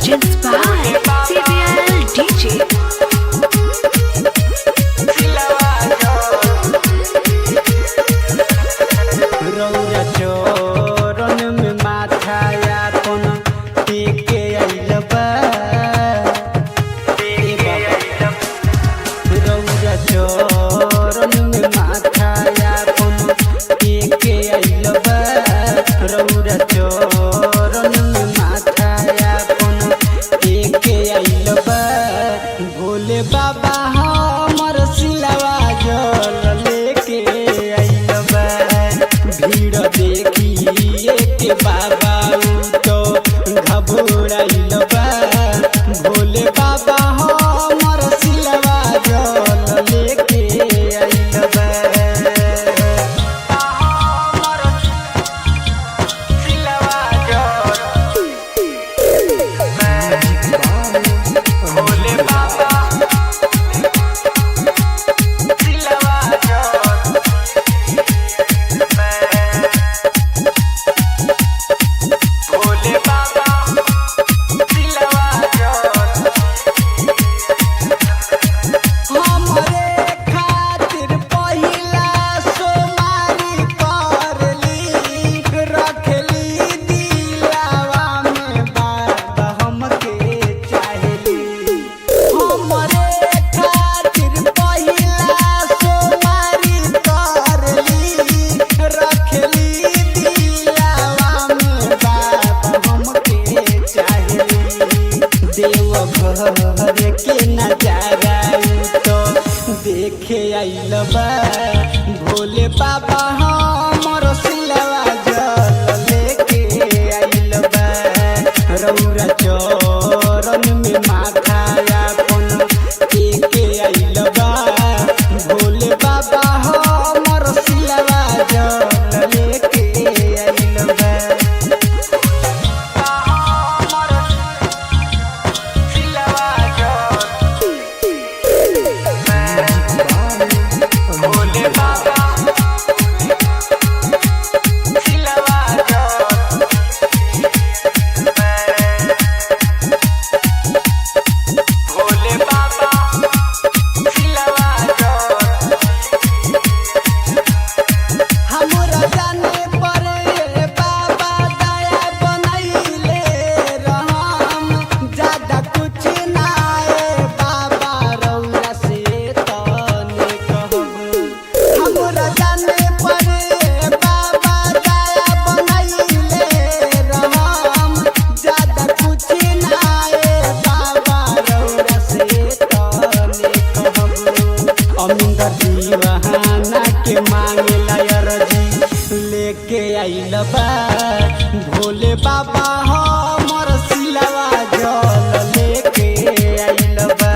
Presents by CBL DJ. रौरा चोरन में माथाया कोन टेके आइल बा रौरा चोरन में माथाया कोन टेके आइल बा रौरा चोरन में माथाया कोन टेके आइल बा भोले बाबा हमर सिलवा जल लेके आइल बा भीड़ देखिए के बाबा तो घबराइल बा भोले बाबा हमर सिलवा जल लेके आइल बा हमर सिलवा जल भोले बाबा सिलवा जल भोले बाबा सिलवा जल हमरे खातिर पहिला सोमारी करली रखली दिलावा में बाबा हमके चाहली हमरे खातिर पहिला सोमारी करली रखली दिलावा में बाबा हमके चाहली देव घर के नजारा तो देखे आइल बा भोले बाबा हमर सिलवा जल लेके आइल बा रौरा चोरन में माथाया कोन टेके आइल बा भोले बाबा हमर सिलवा जल लेके आइल बा हमर सिलवा जल भोले बाबा सिलवा जल भोले बाबा सिलवा जल हमरा जाने पर बाबा दया बनैले रहम ज्यादा कुछ नाए बाबा रौरा से तने कहब हमरा जाने पर बाबा दया बनैले रहम ज्यादा कुछ नाए बाबा रौरा से तने कहब अमिंदर दीवाना के मांगला अर्जी लेके आइल बा भोले बाबा हमर सिलवा जल लेके आइल बा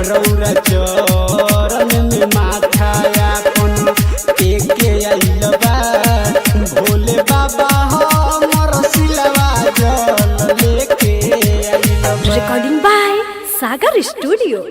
रौरा चोरन में माथाया कोन टेके आइल बा भोले बाबा हमर सिलवा जल लेके आइल बा Recording by Sagar Studio.